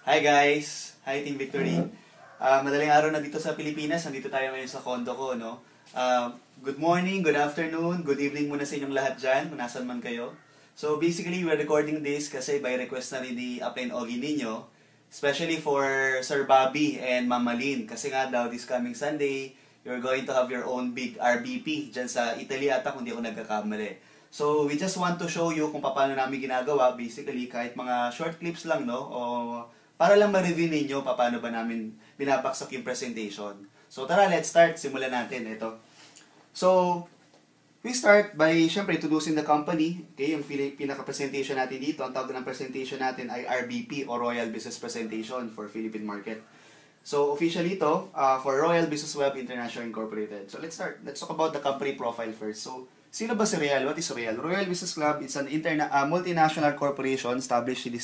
Hi guys! Hi Team Victory! Madaling araw na dito sa Pilipinas. Nandito tayo ngayon sa condo ko, no? Good morning, good afternoon, good evening muna sa inyong lahat dyan, kung nasan man kayo. So basically, we're recording this kasi by request na rin ni Upline Ogie ninyo, especially for Sir Bobby and Mama Lynn. Kasi nga daw, this coming Sunday, you're going to have your own big RBP dyan sa Italy ata, kung di ako nagkakamali. So we just want to show you kung paano namin ginagawa, basically kahit mga short clips lang, no? O para lang ma-review ninyo paano ba namin binabaksak yung presentation. So tara, let's start. Simulan natin ito. So, we start by, syempre, introducing the company. Okay, yung pinaka-presentation natin dito, ang tawag ng presentation natin ay RBP o Royal Business Presentation for Philippine Market. So, officially ito, for Royal Business Web International Incorporated. So, let's start. Let's talk about the company profile first. So, sino ba si Royal? What is Royal? Royal Business Club is an multinational corporation established in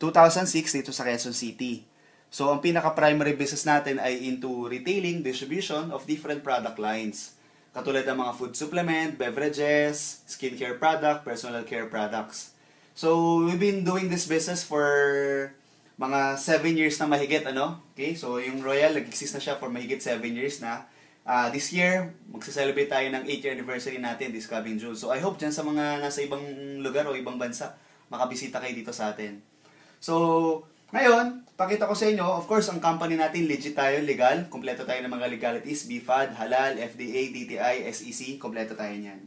2006 dito sa Quezon City. So, ang pinaka-primary business natin ay into retailing, distribution of different product lines. Katulad ng mga food supplement, beverages, skincare product, personal care products. So, we've been doing this business for mga 7 years na mahigit, ano? Okay, so yung Royal, nag-exist na siya for mahigit 7 years na. This year, magsa-celebrate tayo ng 8th year anniversary natin this coming June. So, I hope dyan sa mga nasa ibang lugar o ibang bansa, makabisita kayo dito sa atin. So, ngayon, pakita ko sa inyo, of course, ang company natin, legit tayo, legal. Kompleto tayo ng mga legalities, BFAD, Halal, FDA, DTI, SEC, kompleto tayo niyan.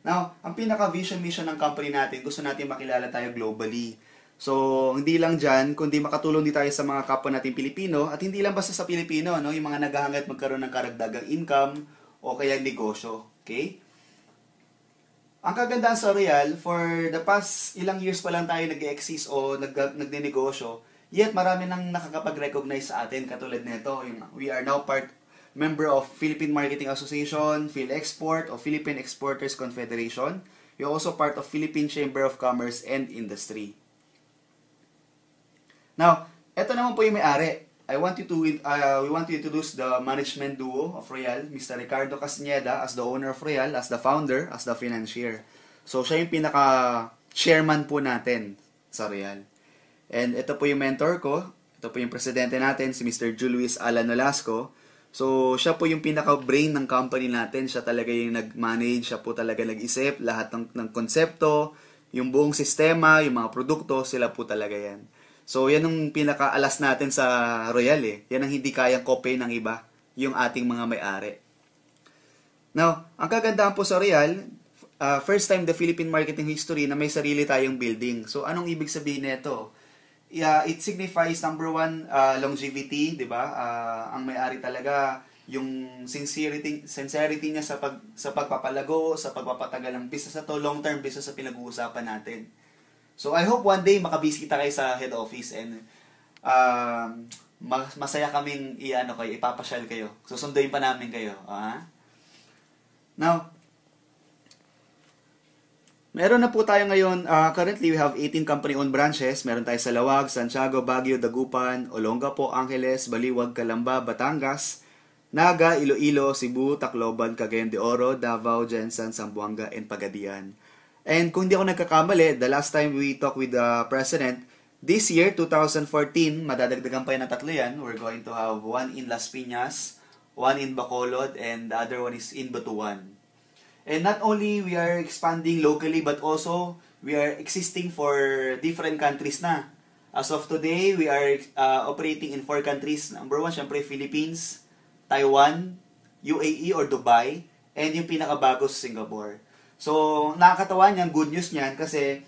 Now, ang pinaka-vision mission ng company natin, gusto natin makilala tayo globally. So, hindi lang dyan, kundi makatulong din tayo sa mga kapwa natin Pilipino, at hindi lang basta sa Pilipino, no? Yung mga naghahangad magkaroon ng karagdagang income o kaya negosyo. Okay? Ang kagandahan sa Royal, for the past ilang years pa lang tayo nag-exist o nagde-negosyo, yet marami nang nakakapag-recognize sa atin katulad nito. We are now member of Philippine Marketing Association, PhilExport o Philippine Exporters Confederation. We are also part of Philippine Chamber of Commerce and Industry. Now, ito naman po yung may-ari. We want to introduce the management duo of Royal, Mr. Ricardo Castañeda as the owner of Royal, as the founder, as the financier. So, siya yung pinaka-chairman po natin sa Royal. And ito po yung mentor ko. Ito po yung presidente natin, si Mr. Julius Alan Nolasco. So, siya po yung pinaka-brain ng company natin. Siya talaga yung nag-manage, siya po talaga nag-isip, lahat ng konsepto, yung buong sistema, yung mga produkto, sila po talaga yan. So, yan ang pinaka-alas natin sa Royal eh. Yan ang hindi kayang copy ng iba, yung ating mga may-ari. Now, ang kagandahan po sa Royal, first time the Philippine marketing history na may sarili tayong building. So, anong ibig sabihin nito? It signifies number one, longevity, di ba? Ang may-ari talaga, yung sincerity niya sa pagpapalago, sa pagpapatagal ng business na to, long-term business na pinag-uusapan natin. So, I hope one day makabisita kayo sa head office and masaya kaming ipapasyal kayo. Susunduin pa namin kayo. Now, meron na po tayo ngayon, currently we have 18 company-owned branches. Meron tayo sa Lawag, Santiago, Baguio, Dagupan, Olongapo, Angeles, Baliwag, Calamba, Batangas, Naga, Iloilo, Cebu, Tacloban, Cagayan de Oro, Davao, Jensan, Zamboanga, and Pagadian. And kung hindi ako nagkakamali, the last time we talked with the President, this year, 2014, madadagdagan pa yun ng tatlo yan. We're going to have one in Las Piñas, one in Bacolod, and the other one is in Butuan. And not only we are expanding locally, but also we are existing for different countries na. As of today, we are operating in 4 countries. Number 1, syempre, Philippines, Taiwan, UAE or Dubai, and yung pinakabago sa Singapore. So, nakakatawa niyan, good news niyan kasi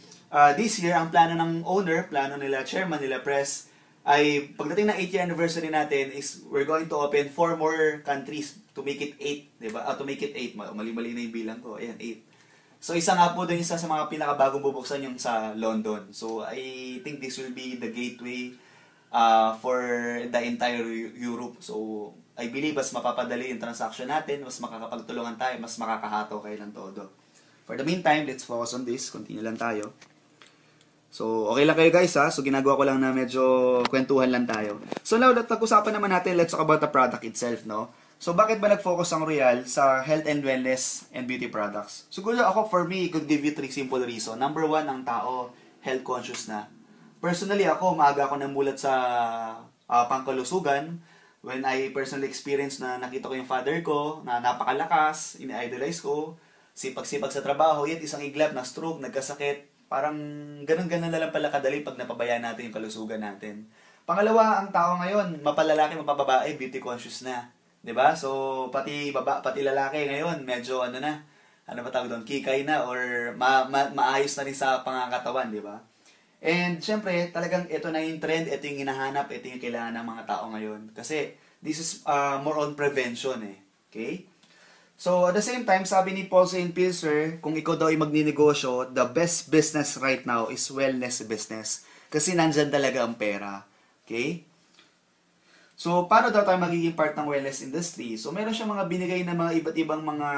this year, ang plano ng owner, plano nila, chairman nila, press, ay pagdating ng 8th year anniversary natin is we're going to open 4 more countries to make it 8, diba? To make it 8, mali-mali na yung bilang ko, ayan, 8. So, isa nga po din isa sa mga pinakabagong bubuksan yung sa London. So, I think this will be the gateway for the entire Europe. So, I believe mas mapapadali yung transaction natin, mas makakapagtulungan tayo, mas makakahato kayo ng todo. For the meantime, let's focus on this. Continue lang tayo. So, okay lang kayo guys ha. So, ginagawa ko lang na medyo kwentuhan lang tayo. So, now, pag-usapan naman natin, let's talk about the product itself, no? So, bakit ba nag-focus ang Royal sa health and wellness and beauty products? Siguro ako, for me, I could give you 3 simple reasons. Number 1, ang tao, health conscious na. Personally ako, maaga ako namulat sa pangkalusugan when I personally experienced na nakita ko yung father ko na napakalakas, ini-idolize ko, sipag-sipag sa trabaho, yet isang iglap na stroke, nagkasakit, parang ganun-ganun na lang pala kadali pag napabayaan natin yung kalusugan natin. Pangalawa, ang tao ngayon, mapalalaki, mapababae, beauty conscious na. 'Di ba? So, pati lalaki ngayon, medyo ano ba tawag doon, kikay na or maayos na rin sa pangangatawan, 'di ba? And syempre, talagang ito na yung trend, ito yung hinahanap, ito yung kailangan ng mga tao ngayon. Kasi this is more on prevention eh. Okay? So, at the same time, sabi ni Paul St. Pilser, kung ikaw daw ay magninegosyo, the best business right now is wellness business. Kasi nandyan talaga ang pera. Okay? So, paano daw tayo magiging part ng wellness industry? So, meron siyang mga binigay na mga iba't ibang mga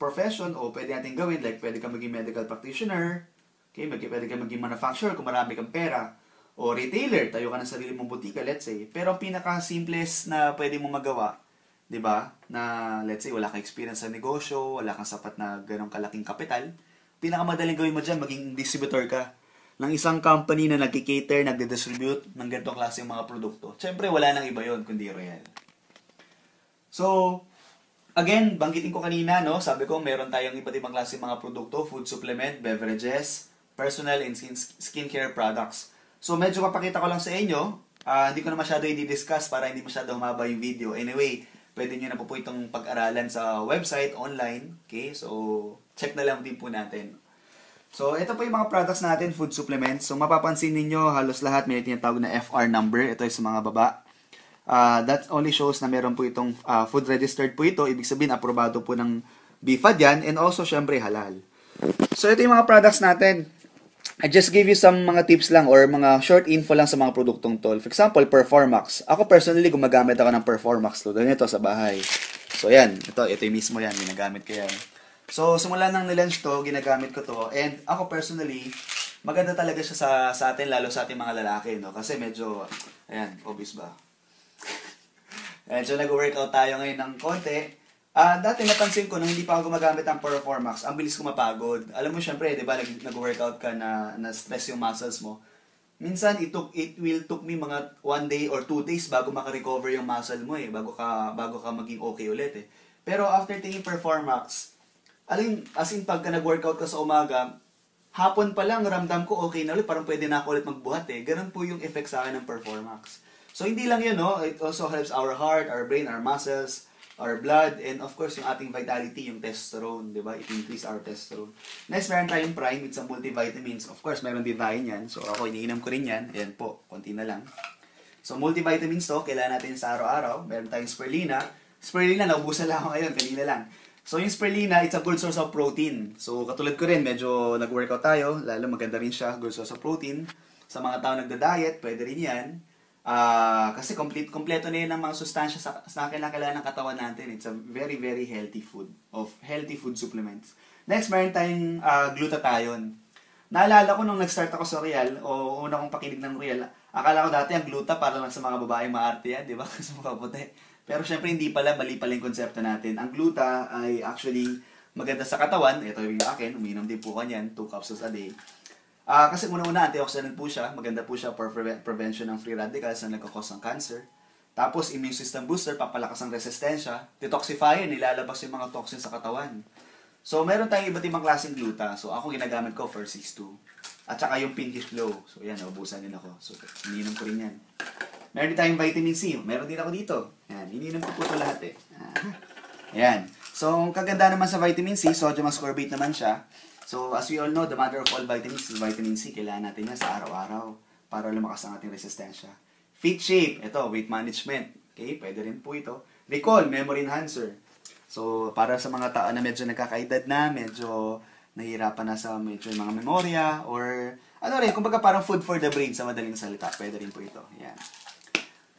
profession o pwede natin gawin. Like, pwede ka maging medical practitioner. Okay? Pwede ka maging manufacturer kung marami kang pera. O retailer, tayo ka ng sarili mong butika, let's say. Pero ang pinaka-simplest na pwede mong magawa, 'di ba? Na let's say wala kang experience sa negosyo, wala kang sapat na ganong kalaking kapital, pinakamadaling gawin mo diyan maging distributor ka ng isang company na nagki-cater, nagde-distribute ng ganitong klaseng mga produkto. Siyempre wala nang iba 'yon kundi Royal. So, again, banggitin ko kanina, no? Sabi ko meron tayong iba't ibang klaseng mga produkto, food supplement, beverages, personal and skincare products. So, medyo papakita ko lang sa inyo. Hindi ko na masyado i-discuss para hindi masyado humaba yung video. Anyway, pwede nyo na po itong pag-aralan sa website, online. Okay? So, check na lang din po natin. So, ito po yung mga products natin, food supplements. So, mapapansin ninyo, halos lahat may tinatawag na FR number. Ito ay sa mga baba. That only shows na meron po itong food registered po ito. Ibig sabihin, aprobado po ng BFAD yan. And also, syempre, halal. So, ito yung mga products natin. I just give you some mga tips lang or mga short info lang sa mga produktong to. For example, Performax. Ako personally, gumagamit ako ng Performax to. Ganito sa bahay. So, yan. Ito yung mismo yan. Ginagamit ko yan. So, simula nang nilaunch to, ginagamit ko to. And ako personally, maganda talaga siya sa atin, lalo sa ating mga lalaki, no? Kasi medyo, ayan, obvious ba? Medyo nag-workout tayo ngayon ng konti. Dati napansin ko nung hindi pa ako gumagamit ng Performax, ang bilis ko mapagod. Alam mo syempre, 'di ba, nag-workout ka na stress yung muscles mo. Minsan it will took me mga 1 day or 2 days bago maka-recover yung muscle mo eh, bago ka maging okay ulit eh. Pero after taking Performax, as in pagka nag-workout ka sa umaga, hapon pa lang ramdam ko okay na ulit, parang pwede na ako ulit magbuhat eh. Ganun po yung effect sa akin ng Performax. So hindi lang 'yun, no? It also helps our heart, our brain, our muscles, our blood, and of course, yung ating vitality, yung testosterone, di ba? It increase our testosterone. Next, meron tayong Prime with some multivitamins. Of course, meron din tayo yan. So, ako, iniinom ko rin yan. Ayan po, konti na lang. So, multivitamins to, kailangan natin sa araw-araw. Meron tayong Spirulina. Spirulina, naubusan lang ako ngayon, kanina lang. So, yung Spirulina, it's a good source of protein. So, katulad ko rin, medyo nag-workout tayo. Lalo, maganda rin siya, good source of protein. Sa mga tao nagda-diet, pwede rin yan. Kasi kompleto na yun ang mga sustansya sa kailangan ng katawan natin. It's a very, very healthy food supplements. Next, meron tayong glutathione. Naalala ko nung nag-start ako sa Real, o una kong pakinig ng Real, akala ko dati ang gluta para lang sa mga babaeng maarte yan, di ba? Kasi makaputi. Pero syempre hindi pala, mali pala yung konsepto natin. Ang gluta ay actually maganda sa katawan. Ito yung akin, uminom din po kanyan, 2 capsules a day. Kasi una-una, antioxidant po siya. Maganda po siya for prevention ng free radicals na nagkakos ng cancer. Tapos, immune system booster, papalakas ang resistensya. Detoxifier, nilalabas yung mga toxins sa katawan. So, meron tayong iba't ibang klaseng gluta. So, ako ginagamit ko for 6-2. At saka yung pinkish glow. So, yan, naubusan din ako. So, ininom ko rin yan. Meron din tayong vitamin C. Meron din ako dito. Yan, ininom ko po ito lahat eh. Yan. So, ang kaganda naman sa vitamin C, sodium ascorbate naman siya. So, as we all know, the mother of all vitamins is vitamin C. Kailangan natin yan sa araw-araw para lumakas ang ating resistensya. Fit Shape, ito, weight management. Okay, pwede rin po ito. Recall, memory enhancer. So, para sa mga tao na medyo nagkakaedad na, medyo nahihirapan na sa medyo yung mga memorya, or ano rin, kumbaga parang food for the brain sa madaling salita. Pwede rin po ito. Ayan.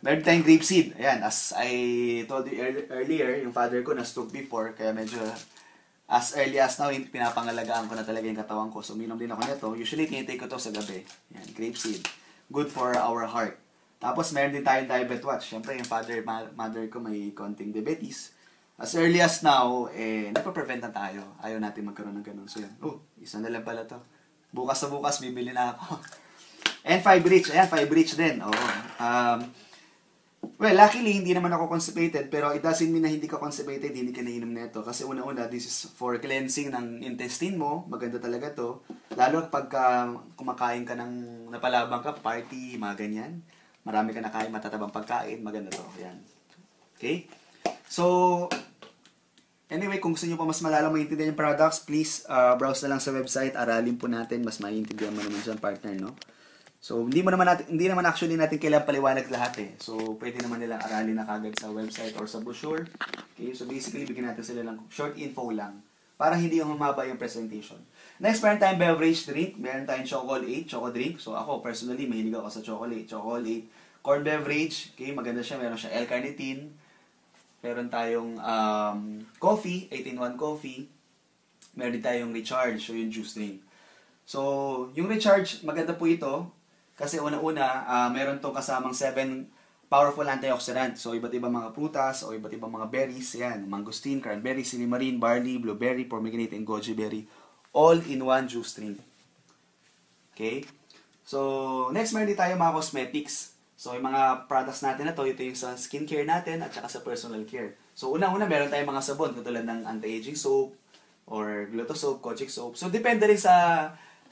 Meron tayong grapeseed. Ayan, as I told you earlier, yung father ko na-stroke before, kaya medyo as early as now, pinapangalagaan ko na talaga yung katawan ko. So, uminom din ako nito. Usually, tinitake ko to sa gabi. Yan, grapeseed. Good for our heart. Tapos, meron din tayong diabetes watch. Siyempre, yung mother ko may konting diabetes. As early as now, nagpa-prevent na tayo. Ayaw natin magkaroon ng ganun. So, yan. Isa na lang pala to. Bukas na bukas, bibili na ako. And 5 reach. Ayan, 5 reach din. Oo. Well, luckily, hindi naman ako constipated, pero it doesn't mean na hindi ka constipated, hindi ka nainom nito. Kasi una-una, this is for cleansing ng intestine mo. Maganda talaga to. Lalo pagka kumakain ka ng napalabang ka, party, mga ganyan. Marami ka nakain, matatabang pagkain, maganda to. Ayan. Okay? So, anyway, kung gusto nyo pa mas malalang maintindihan yung products, please browse na lang sa website. Aralin po natin, mas maintindihan mo naman dyan, partner, no? So, hindi naman actually natin kailangan paliwanag lahat eh. So, pwede naman nilang aralin na kagad sa website or sa brochure. Okay, so basically, bigyan natin sila lang short info lang para hindi yung humaba yung presentation. Next, meron tayong beverage drink. Meron tayong chocolate, choco drink. So, ako personally, mahilig ako sa chocolate. Chocolate, corn beverage. Okay, maganda siya. Meron siya L-carnitine. Meron tayong coffee, 18-1 coffee. Meron din tayong recharge, so yung juice drink. So, yung recharge, maganda po ito. Kasi una-una, meron tong kasamang 7 powerful antioxidant. So, iba't ibang mga prutas o iba't ibang mga berries. Yan, mangosteen, cranberry, silimarin, barley, blueberry, pomegranate, and goji berry. All in one juice drink. Okay? So, next meron din tayo mga cosmetics. So, yung mga products natin na to, ito yung sa skincare natin at saka sa personal care. So, unang-una, meron tayong mga sabon, katulad ng anti-aging soap, or gluto soap, kojic soap. So, depende rin sa,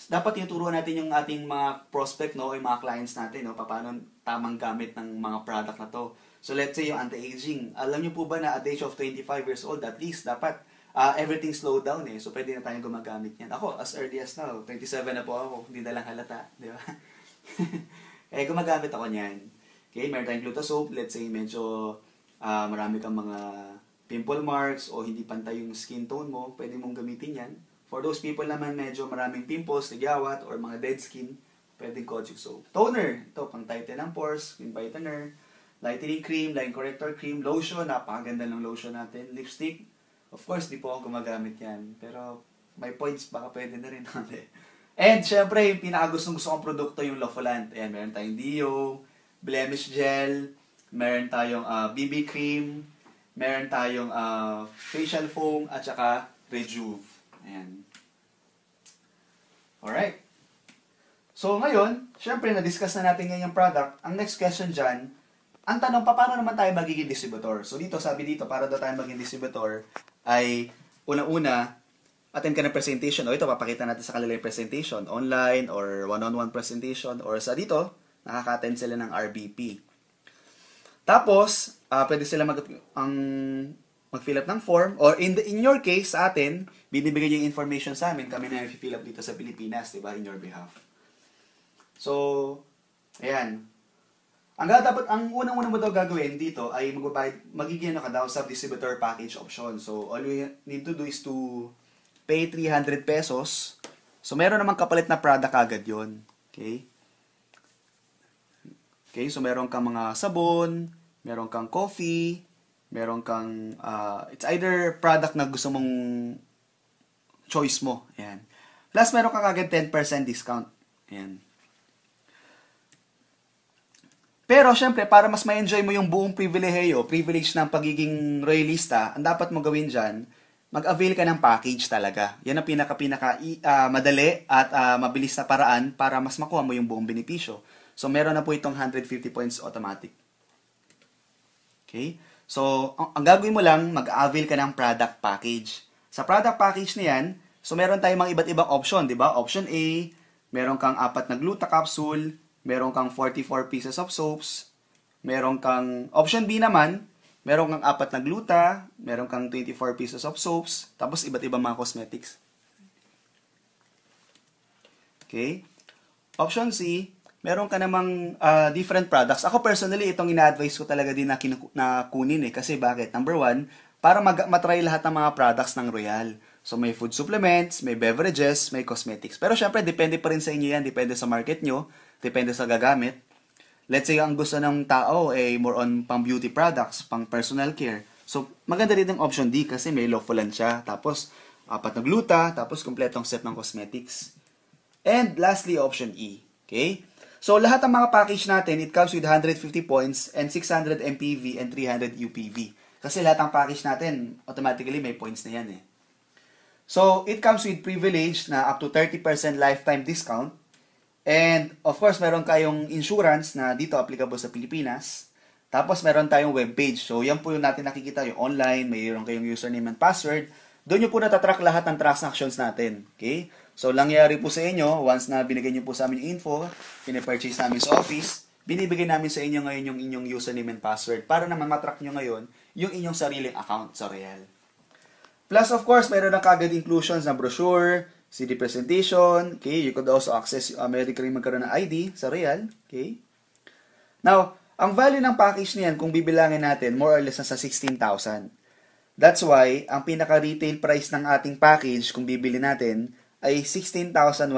dapat yung turuan natin yung ating mga prospect, no, yung mga clients natin, no, paano tamang gamit ng mga product na to. So, let's say yung anti-aging. Alam niyo po ba na at the age of 25 years old, at least, dapat everything slow down eh. So, pwede na tayong gumagamit yan. Ako, as early as now, 27 na po ako, hindi na lang halata, di ba? Eh, gumagamit ako niyan. Okay, meron tayong gluto soap. Let's say, medyo marami kang mga pimple marks o hindi pantay yung skin tone mo, pwede mong gamitin yan. For those people naman medyo maraming pimples, tigyawat, or mga dead skin, pwedeng kojic soap. Toner, ito, pang tighten ng pores, skin whitener, lightening cream, line corrector cream, lotion, napakaganda ng lotion natin, lipstick. Of course, di po ako gumagamit yan. Pero, may points, baka pwede na rin natin. And, syempre, yung pinakagustong gusto kong produkto yung Lofolant. Ayan, meron tayong Dio, blemish gel, meron tayong BB cream, meron tayong facial foam, at saka Rejuve. Ayan. Alright. So, ngayon, syempre, na-discuss na natin ngayon yung product. Ang next question dyan, ang tanong, paano naman tayo magiging distributor? So, dito, sabi dito, para daw tayo maging distributor, ay, una-una, attend ka ng presentation. O ito, papakita natin sa kanila yung presentation. Online, or one-on-one presentation, or sa dito, nakaka-attend sila ng RBP. Tapos, pwede sila mag-fill up ng form, or in your case, sa atin, binibigay yung information sa amin, kami na yung fill up dito sa Pilipinas, diba, in your behalf. So, ayan. Ang unang-unang mo daw gagawin dito ay magiging ka daw sa distributor package option. So, all you need to do is to pay 300 pesos. So, meron namang kapalit na product agad yon. Okay? Okay, so meron kang mga sabon, meron kang coffee, meron kang, it's either product na gusto mong choice mo. Ayan. Plus, meron kang agad 10% discount. Ayan. Pero, syempre, para mas ma-enjoy mo yung buong privilege ng pagiging royalista, ang dapat mo gawin dyan, mag-avail ka ng package talaga. Yan ang pinaka madali at mabilis na paraan para mas makuha mo yung buong benepisyo. So, meron na po itong 150 points automatic. Okay? So, ang gagawin mo lang, mag-avail ka ng product package. Sa product package na yan, so meron tayong mga iba't ibang option, di ba? Option A, meron kang 4 na gluta capsule, meron kang 44 pieces of soaps, meron kang, option B naman, meron kang 4 na gluta, meron kang 24 pieces of soaps, tapos iba't ibang mga cosmetics. Okay? Option C, meron ka namang different products. Ako personally, itong ina-advise ko talaga din na kunin eh. Kasi bakit? Number 1, para matry lahat ng mga products ng Royal. So, may food supplements, may beverages, may cosmetics. Pero syempre, depende pa rin sa inyo yan. Depende sa market nyo. Depende sa gagamit. Let's say, ang gusto ng tao ay more on pang beauty products, pang personal care. So, maganda rin yung option D kasi may Lofolant siya. Tapos, 4 na gluta, tapos kompletong set ng cosmetics. And lastly, option E. Okay? So, lahat ng mga package natin, it comes with 150 points and 600 MPV and 300 UPV. Kasi lahat ng package natin, automatically may points na yan eh. So, it comes with privilege na up to 30% lifetime discount And of course, meron kayong insurance na dito applicable sa Pilipinas. Tapos meron tayong webpage. So yan po yung natin nakikita, yung online, mayroon kayong username and password. Doon nyo po natatrack lahat ng transactions natin. Okay? So langyari po sa inyo, once na binigay nyo po sa amin yung info, pinipurchase namin sa office, binibigay namin sa inyo ngayon yung inyong username and password para naman matrack nyo ngayon yung inyong sariling account sa Royal. Plus of course, meron na kagad inclusions na brochure, CD presentation, okay? You could also access, meron rin magkaroon ng ID sa Royal, okay? Now, ang value ng package niyan, kung bibilangin natin, more or less nasa 16,000. That's why, ang pinaka-retail price ng ating package, kung bibili natin, ay 16,100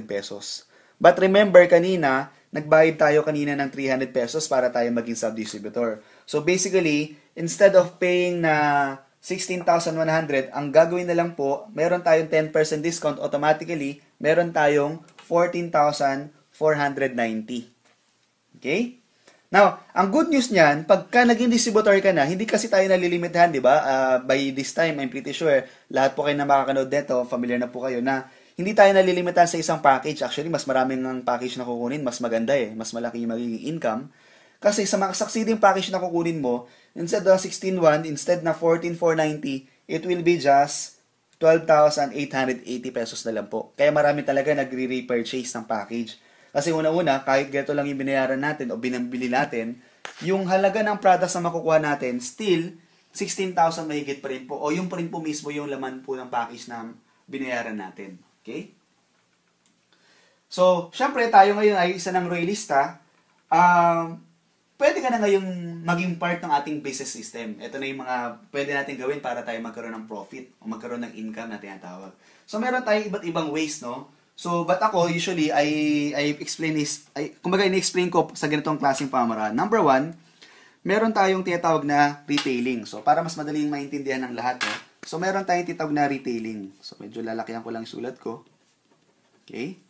pesos. But remember, kanina, nagbayad tayo kanina ng 300 pesos para tayo maging sub-distributor. So basically, instead of paying na 16,100, ang gagawin na lang po, meron tayong 10% discount automatically, meron tayong 14,490. Okay? Now, ang good news niyan, pagka naging distributor ka na, hindi kasi tayo nalilimitahan, di ba? By this time, I'm pretty sure, lahat po kayo na makakanood nito, familiar na po kayo na hindi tayo nalilimitahan sa isang package. Actually, mas maraming ng package na kukunin, mas maganda eh. Mas malaki yung magiging income. Kasi sa mga succeeding package na kukunin mo, instead of 16,100, instead na 14,490, it will be just 12,880 pesos na lang po. Kaya marami talaga nagre-repurchase ng package. Kasi una-una, kahit ganito lang yung binayaran natin o binabili natin, yung halaga ng products na makukuha natin, still, 16,000 mahigit pa rin po. O yung pa rin po mismo yung laman po ng package na binayaran natin. Okay? So, syempre, tayo ngayon ay isa ng royalista. Pwede ka na ngayong maging part ng ating business system. Ito na yung mga pwede natin gawin para tayo magkaroon ng profit o magkaroon ng income na tinatawag. So, meron tayong iba't ibang ways, no? So, but ako, usually, kumbaga, ini-explain ko sa ganitong klaseng pamaraan. Number one, meron tayong tinatawag na retailing. So, para mas madaling maintindihan ng lahat, so, meron tayong tinatawag na retailing. So, medyo lalakihan ko lang sulat ko. Okay?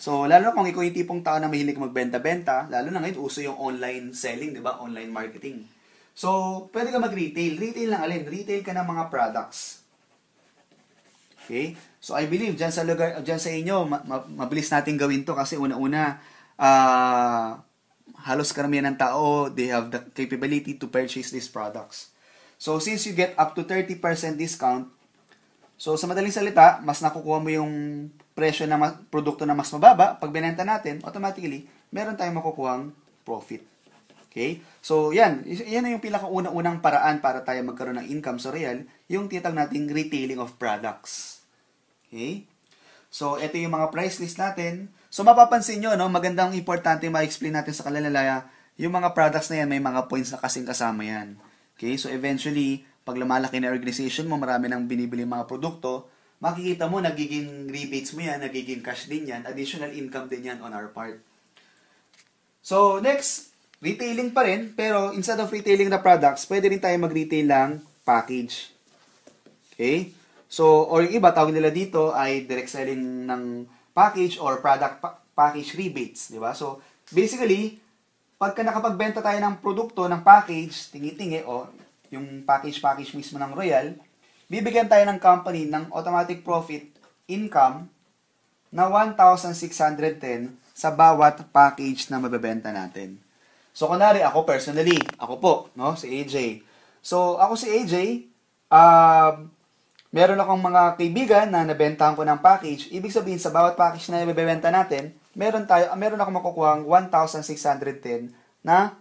So, lalo na kung ikaw yung tipong tao na mahilig magbenta-benta, lalo na ngayon, uso yung online selling, di ba? Online marketing. So, pwede ka mag-retail. Retail lang alin. Retail ka ng mga products. Okay? So, I believe, dyan sa inyo, mabilis natin gawin to kasi una-una, halos karamihan ng tao, they have the capability to purchase these products. So, since you get up to 30% discount, so, sa madaling salita, mas nakukuha mo yung presyo ng produkto na mas mababa. Pag binenta natin, automatically, meron tayong makukuhang profit. Okay? So, yan na yung pinakauna-unang paraan para tayo magkaroon ng income sa Royal, yung tinatawag nating retailing of products. Okay? So, ito yung mga price list natin. So, mapapansin nyo, no, magandang importante ma-explain natin sa kalalaya, yung mga products na yan, may mga points na kasing kasama yan. Okay? So, eventually, pag lumalaki na organization mo, marami nang binibili mga produkto, makikita mo, nagiging rebates mo yan, nagiging cash din yan, additional income din yan on our part. So, next, retailing pa rin, pero instead of retailing the products, pwede rin tayo mag-retail lang package. Okay? So, or yung iba, tawag nila dito ay direct selling ng package or product package rebates, di ba? So, basically, pagka nakapagbenta tayo ng produkto, ng package, tingi-tingi, o yung package mismo ng Royal, bibigyan tayo ng company ng automatic profit income na 1,610 sa bawat package na mabebenta natin. So, kunwari, ako personally, ako po, no, si AJ. So, ako si AJ, meron akong mga kaibigan na nabentahan ko ng package. Ibig sabihin, sa bawat package na ibebenta natin, meron akong makukuhang 1,610 na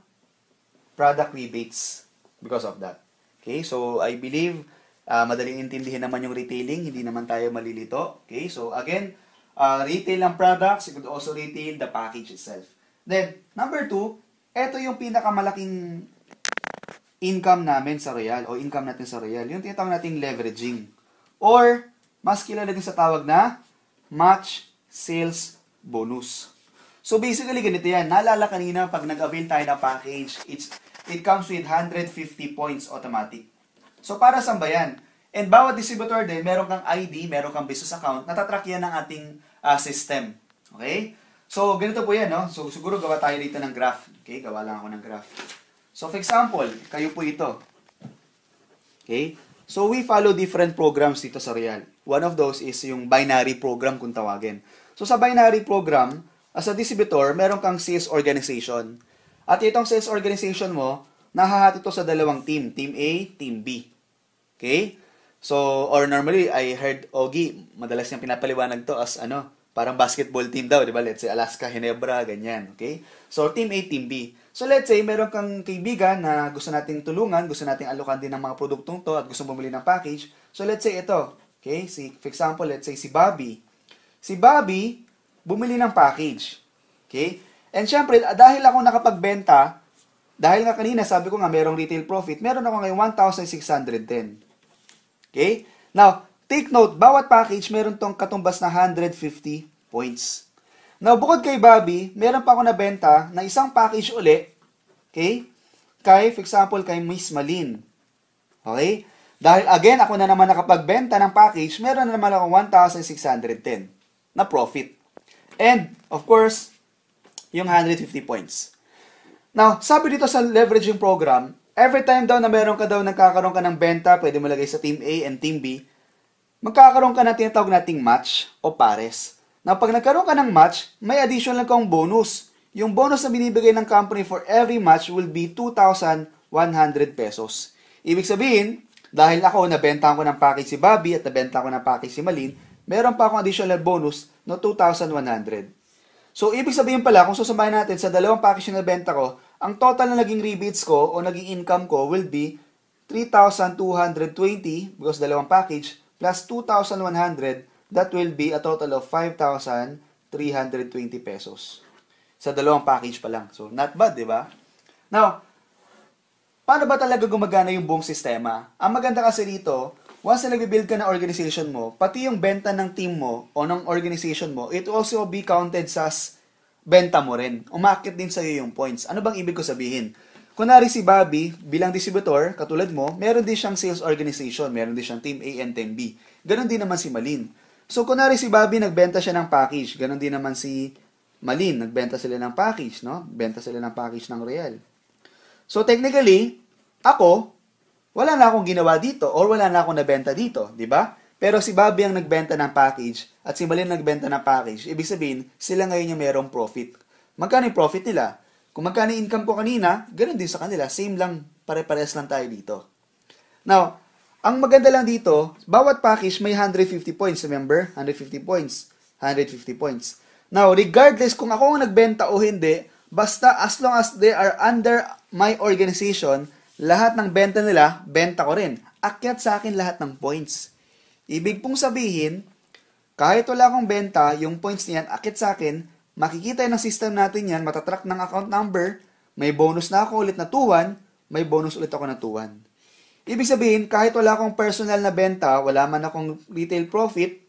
product rebates because of that. Okay, so I believe madaling intindihin naman yung retailing, hindi naman tayo malilito. Okay, so again, retail ng products, you could also retail the package itself. Then, number 2, ito yung pinakamalaking income namin sa Royal o income natin sa Royal, yung tinatawag nating leveraging. Or, mas kilala din sa tawag na match sales bonus. So, basically, ganito yan. Naalala kanina, pag nag-avail tayo ng package, it comes with 150 points automatic. So, para saan ba yan? And bawat distributor din, meron kang ID, meron kang business account, natatrack yan ng ating system. Okay? So, ganito po yan, no? So, siguro gawa tayo dito ng graph. Okay? Gawa lang ako ng graph. So, for example, kayo po ito. Okay? So, we follow different programs dito sa Royal. One of those is yung binary program kung tawagin. So, sa binary program, as a distributor, meron kang sales organization. At itong sales organization mo, nahahati ito sa dalawang team. Team A, Team B. Okay? So, or normally, I heard Ogie, madalas niyang pinapaliwanag to as parang basketball team daw, di ba? Let's say Alaska, Ginebra, ganyan. Okay? So, Team A, Team B. So, let's say, meron kang kaibigan na gusto nating tulungan, gusto nating alokan din ng mga produktong to at gusto bumili ng package. So, let's say ito. Okay? For example, let's say si Bobby. Si Bobby, bumili ng package. Okay? And syempre, dahil ako nakapagbenta, dahil nga kanina, sabi ko nga, merong retail profit, meron ako ngayon 1,610. Okay? Now, take note, bawat package meron tong katumbas na 150 points. Now, bukod kay Bobby, meron pa ako nabenta na isang package uli, okay? For example, kay Miss Malin. Okay? Dahil again, ako na naman nakapagbenta ng package, meron na naman ako 1,610 na profit. And, of course, yung 150 points. Now, sabi dito sa leveraging program, every time daw na meron ka daw nagkakaroon ka ng benta, pwede mo lagay sa Team A and Team B, magkakaroon ka ng tinatawag nating match o pares. Now, pag nagkaroon ka ng match, may additional kang bonus. Yung bonus na binibigay ng company for every match will be 2,100 pesos. Ibig sabihin, dahil ako nabenta ko ng package si Bobby at nabenta ko ng package si Malin, meron pa akong additional bonus no 2,100. So, ibig sabihin pala, kung susamahin natin sa dalawang package na nabenta ko, ang total na naging rebates ko o naging income ko will be 3,220 because dalawang package plus 2,100, that will be a total of 5,320 pesos. Sa dalawang package pa lang. So, not bad, di ba? Now, paano ba talaga gumagana yung buong sistema? Ang maganda kasi dito, once na nag-build ka ng organization mo, pati yung benta ng team mo o ng organization mo, it also be counted sa benta mo rin. Umakit din sa'yo yung points. Ano bang ibig ko sabihin? Kunwari si Bobby, bilang distributor, katulad mo, meron din siyang sales organization, meron din siyang Team A and Team B. Ganon din naman si Malin. So, kunwari si Bobby, nagbenta siya ng package. Ganon din naman si Malin, nagbenta sila ng package, no? Benta sila ng package ng Real. So, technically, ako, wala na akong ginawa dito or wala na akong nabenta dito, di ba? Pero si Bobby ang nagbenta ng package at si Malin nagbenta ng package. Ibig sabihin, sila ngayon yung merong profit. Magkano yung profit nila? Kung magkano yung income ko kanina, ganun din sa kanila. Same lang, pare-pares lang tayo dito. Now, ang maganda lang dito, bawat package may 150 points. Remember? 150 points. 150 points. Now, regardless kung ako ang nagbenta o hindi, basta as long as they are under my organization, lahat ng benta nila, benta ko rin. Akyat sa akin lahat ng points. Ibig pong sabihin, kahit wala akong benta, yung points niyan, akyat sa akin, makikita ng system natin yan, matatrack ng account number, may bonus na ako ulit na 2-1, may bonus ulit ako na 2-1. Ibig sabihin, kahit wala akong personal na benta, wala man akong retail profit,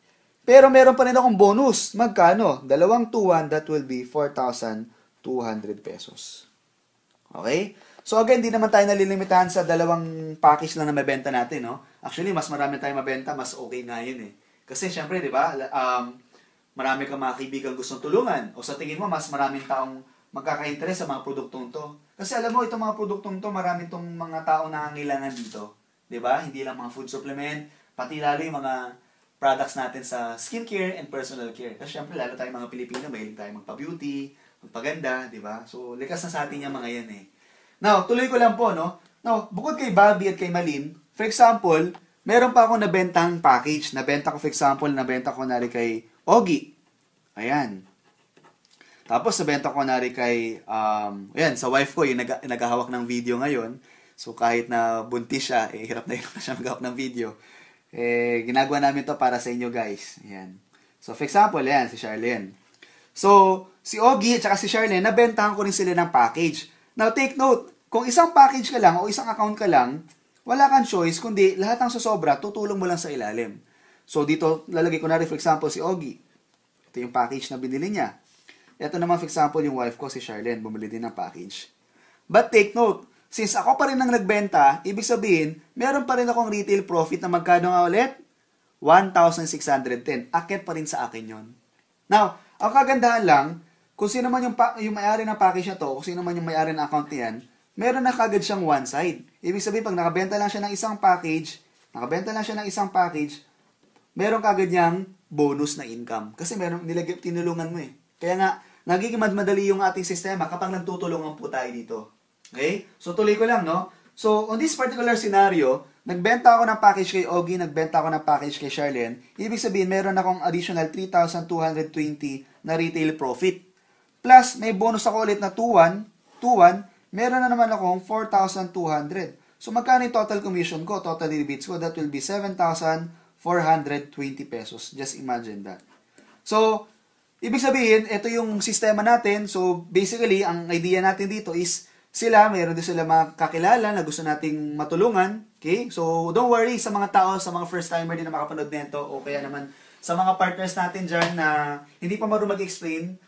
pero meron pa rin akong bonus. Magkano? Dalawang 2-1, that will be 4,200 pesos. Okay? So again, di naman tayo nalilimitahan sa dalawang package lang na mabenta natin, no? Actually, mas marami tayong mabenta, mas okay nga yun eh. Kasi syempre, di ba, marami kang mga kaibigan gustong tulungan. O sa tingin mo, mas maraming taong magkaka-interest sa mga produktong to. Kasi alam mo, itong mga produktong to, marami itong mga taong nangangailangan dito. Di ba? Hindi lang mga food supplement, pati lalo yung mga products natin sa skincare and personal care. Kasi syempre, lalo tayong mga Pilipino, mahilig tayo magpa-beauty, magpaganda, di ba? So, likas na sa atin yung mga yan eh. Now, tuloy ko lang po, no? Now, bukod kay Bobby at kay Malin, for example, meron pa akong nabentang package. Nabenta ko, for example, nabenta ko nari kay Ogie. Ayan. Tapos, nabenta ko nari kay, ayan, sa wife ko, yung naghahawak ng video ngayon. So, kahit na buntis siya, hirap na siya maghahawak ng video. Ginagawa namin to para sa inyo, guys. Ayan. So, for example, ayan, si Charlene. So, si Ogie at saka si Charlene, nabentahan ko rin sila ng package. Now, take note, kung isang package ka lang o isang account ka lang, wala kang choice, kundi lahat ng susobra, tutulong mo lang sa ilalim. So, dito, lalagay ko na rin, for example, si Ogie. Ito yung package na binili niya. Ito naman, for example, yung wife ko, si Charlene, bumili din ng package. But take note, since ako pa rin ang nagbenta, ibig sabihin, meron pa rin akong retail profit na magkano nga ulit? 1,610. Akit pa rin sa akin yon. Now, ang kagandahan lang, kung sino man yung may-ari ng package na to, kung sino man yung may-ari ng account niyan, meron na kagad siyang one side. Ibig sabihin, pag nakabenta lang siya ng isang package, meron kagad niyang bonus na income. Kasi meron tinulungan mo eh. Kaya nga, nagiging madali yung ating sistema kapag nagtutulungan po tayo dito. Okay? So, tuloy ko lang, no? So, on this particular scenario, nagbenta ako ng package kay Ogie, nagbenta ako ng package kay Charlene. Ibig sabihin, meron akong additional 3,220 na retail profit. Plus, may bonus ako ulit na 2,1. Meron na naman akong 4,200. So, magkano yung total commission ko, total rebates ko? That will be 7,420 pesos. Just imagine that. So, ibig sabihin, ito yung sistema natin. So, basically, ang idea natin dito is mayroon din sila mga kakilala na gusto nating matulungan. Okay? So, don't worry sa mga tao, sa mga first-timer din na makapanood nito o kaya naman sa mga partners natin dyan na hindi pa marunong mag-explain,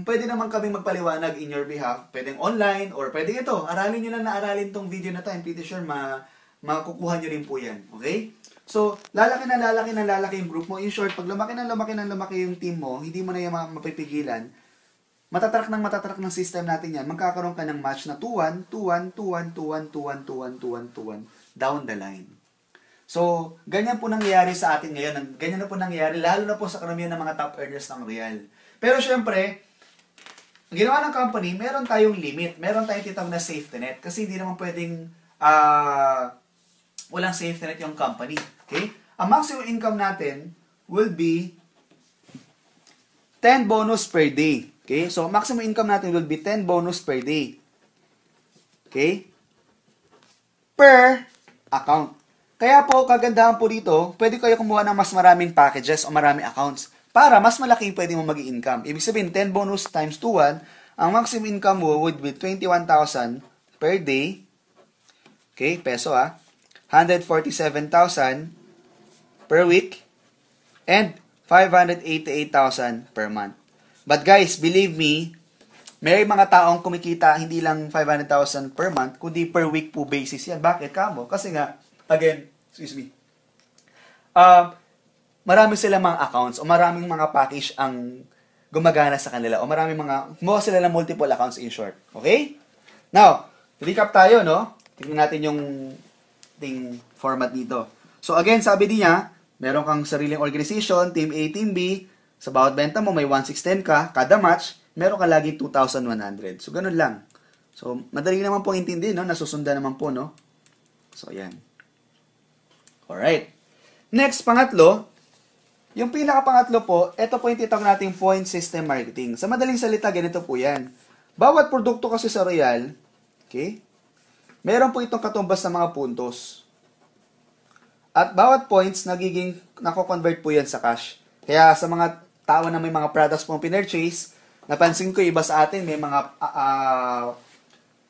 pwede naman kami magpaliwanag in your behalf. Pwedeng online or pwede ito. Aralin nyo lang na aralin tong video na to. I'm pretty sure makukuha nyo rin po yan. Okay? So, lalaki yung group mo. In short, pag lumaki yung team mo, hindi mo na yung mapipigilan. Matatrack ng system natin yan. Magkakaroon ka ng match na 2-1, 2-1, 2-1, 2-1, 2-1, 2-1, 2-1, 2-1, down the line. So, ganyan po nangyayari sa atin ngayon. Ganyan na po nangyayari, lalo na po sa karamihan ng mga top earners ng Real. Pero syempre, ang ginawa ng company, meron tayong limit. Meron tayong tinatawag na safety net. Kasi hindi naman pwedeng walang safety net yung company. Okay? Ang maximum income natin will be 10 bonus per day. Okay? So, maximum income natin will be 10 bonus per day. Okay? Per account. Kaya po, kagandahan po dito, pwede kayo kumuha ng mas maraming packages o maraming accounts para mas malaki pwede mo mag-income. Ibig sabihin, 10 bonus times 2,1, ang maximum income mo would be 21,000 per day. Okay? Peso 147,000 per week. And 588,000 per month. But guys, believe me, may mga taong kumikita hindi lang 500,000 per month, kundi per week po basis yan. Bakit kamo? Kasi nga, again, marami silang mga accounts o maraming mga package ang gumagana sa kanila o maraming mo sila ng multiple accounts in short. Okay? Now, recap tayo, no? Tingnan natin yung format dito. So again, sabi niya, meron kang sariling organization, team A, team B. Sa bawat benta mo, may 1,610 ka. Kada match, meron ka lagi 2,100. So, ganun lang. So, madali naman po intindi, no? Nasusundan naman po, no? So, ayan. Alright. Next, pangatlo. Yung pinaka-pangatlo po, ito po yung titawag nating point system marketing. Sa madaling salita, ganito po yan. Bawat produkto kasi sa Royal, okay? Meron po itong katumbas ng mga puntos. At bawat points, nako-convert po yan sa cash. Kaya sa mga tao na may mga products pong pinurchase, napansin ko iba sa atin, may mga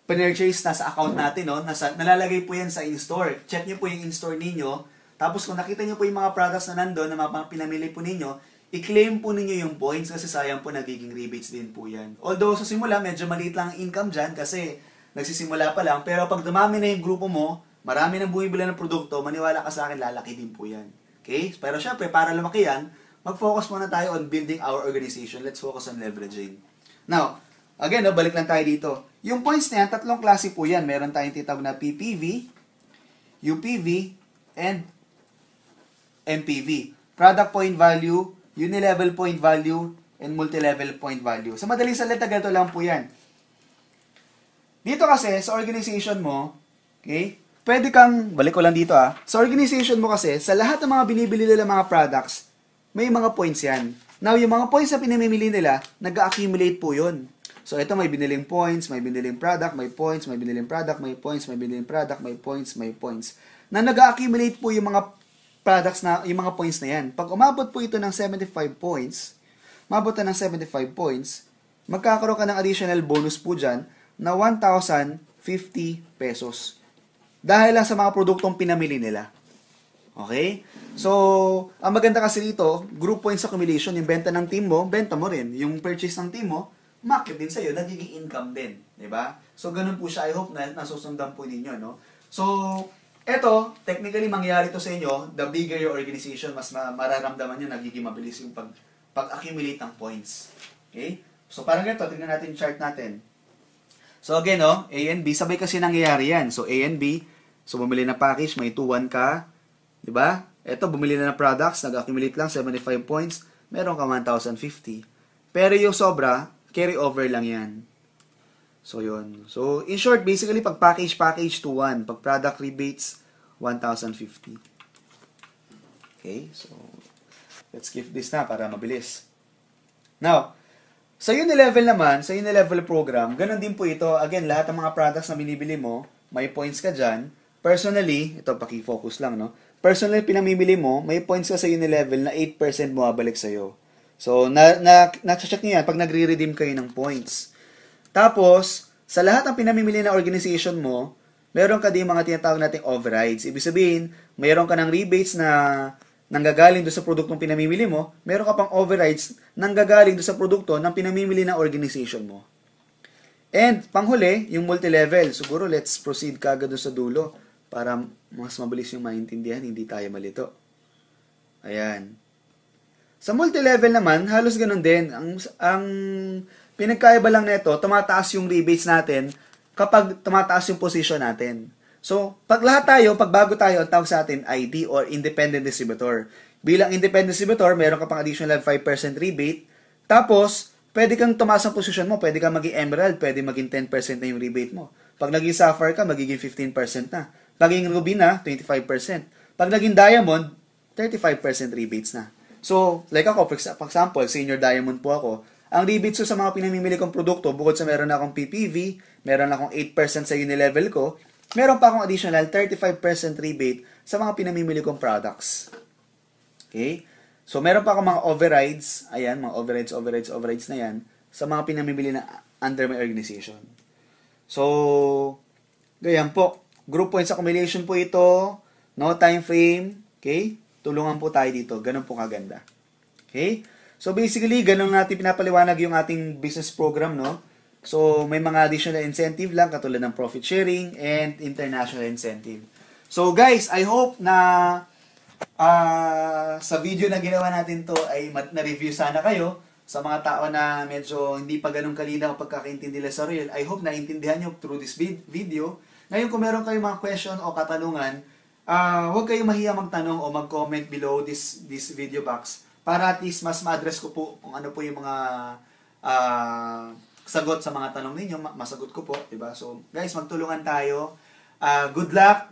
pinurchase na sa account natin, no? Nalalagay po yan sa in-store. Check nyo po yung in-store ninyo. Tapos kung nakita nyo po yung mga products na nandun, na mga pinamili po ninyo, i-claim po ninyo yung points kasi sayang po nagiging rebates din po yan. Although sa simula, medyo maliit lang ang income dyan kasi nagsisimula pa lang. Pero pag dumami na yung grupo mo, marami nang bumibili ng produkto, maniwala ka sa akin, lalaki din po yan. Okay? Pero syempre, para lumaki yan, mag-focus muna tayo on building our organization. Let's focus on leveraging. Now, again, balik lang tayo dito. Yung points na yan, tatlong klase po yan. Meron tayong titawag na PPV, UPV, and MPV. Product point value, unilevel point value, and multilevel point value. Sa madaling salita, ganito lang po yan. Dito kasi, sa organization mo, okay, pwede kang, balik ko lang dito sa organization mo kasi, sa lahat ng mga binibili nila mga products, may mga points yan. Now, yung mga points na pinamimili nila, nag-accumulate po yun. So, ito may biniling points, may biniling product, may points, may biniling product, may points, may biniling product, may points, may points. Na nag-accumulate po yung mga products na, yung mga points na yan. Pag umabot po ito ng 75 points, magkakaroon ka ng additional bonus po dyan na 1,050 pesos. Dahil lang sa mga produktong pinamili nila. Okay? So, ang maganda kasi dito, group points accumulation, yung benta ng team mo, benta mo rin. Yung purchase ng team mo, market din sa'yo, nagiging income din. Diba? So, ganun po siya. I hope na nasusundan po ninyo, no? So, eto, technically, mangyayari to sa inyo, the bigger your organization, mas mararamdaman nyo, nagiging mabilis yung pag-accumulate ng points. Okay? So, parang ganito, tingnan natin yung chart natin. So, again, A and B, sabay kasi nangyayari yan. So, A and B, so, bumili na package, may 2-1 ka, diba? Ito, bumili na ng products, nag-accumulate lang, 75 points, meron ka 1,050. Pero yung sobra, carry over lang yan. So, yun. So, in short, basically, pag package 2,1. Pag product rebates, 1,050. Okay, so, let's skip this na para mabilis. Now, sa Unilevel naman, sa Unilevel program, ganun din po ito. Again, lahat ng mga products na binibili mo, may points ka dyan. Personally, ito, paki-focus lang, no? Personally, pinamimili mo, may points ka sa Unilevel na 8% bumabalik sa'yo. So, na-check nyo yan pag nagre-redeem kayo ng points. Tapos, sa lahat ng pinamimili na organization mo, meron ka din mga tinatawag nating overrides. Ibig sabihin, meron ka ng rebates na nanggagaling doon sa produktong pinamimili mo, meron ka pang overrides nanggagaling doon sa produkto ng pinamimili na organization mo. And, panghuli, yung multi-level. Siguro, let's proceed kagad doon sa dulo para mas mabilis yung maintindihan, hindi tayo malito. Ayan. Sa multi-level naman, halos ganun din. Ang pinagkaiba lang nito, tumataas yung rebates natin kapag tumataas yung position natin. So, pag bago tayo, ang tawag sa atin, ID or Independent Distributor. Bilang Independent Distributor, meron ka pang additional 5% rebate. Tapos, pwede kang tumaas ang position mo. Pwede kang maging Emerald, pwede maging 10% na yung rebate mo. Pag naging Sapphire ka, magiging 15% na. Pag naging Ruby na, 25%. Pag naging Diamond, 35% rebates na. So, like ako, for example, Senior Diamond po ako. Ang rebates ko sa mga pinamimili kong produkto, bukod sa meron akong PPV, meron akong 8% sa Unilevel ko, meron pa akong additional 35% rebate sa mga pinamimili kong products. Okay? So, meron pa akong mga overrides. Ayan, mga overrides na yan sa mga pinamimili na under my organization. So, ganyan po. Group points accumulation po ito. No time frame. Okay? Tulungan po tayo dito. Ganun po kaganda. Okay? So, basically, ganun natin pinapaliwanag yung ating business program, no? So, may mga additional incentive lang, katulad ng profit sharing and international incentive. So, guys, I hope na sa video na ginawa natin to ay na-review sana kayo. Sa mga tao na medyo hindi pa ganun kalinaw pagkakaintindi nila sa real, I hope naintindihan nyo through this video. Ngayon, kung meron kayong mga question o katanungan, huwag kayong mahiya magtanong o mag-comment below this video box para at least mas ma-address ko po kung ano po yung mga sagot sa mga tanong ninyo, masagot ko po, diba? So, guys, magtulungan tayo. Good luck.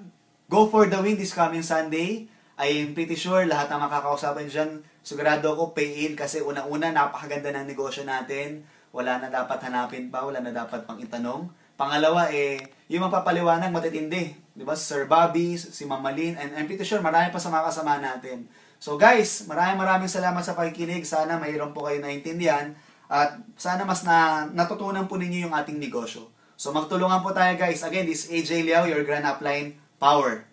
Go for the win this coming Sunday. I'm pretty sure lahat ng makakausapan dyan, sigurado ako pay in kasi unang-una, napakaganda ng negosyo natin. Wala na dapat hanapin pa, wala na dapat pang itanong. Pangalawa, yung mapapaliwanag matitindi. Diba? Sir Bobby, si Mama Lynn, and I'm pretty sure marami pa sa mga kasama natin. So guys, maraming salamat sa pakikinig. Sana mayroon po kayo naintindihan. At sana mas natutunan po ninyo yung ating negosyo. So magtulungan po tayo guys. Again, this is AJ Liao, your Grand Upline Power.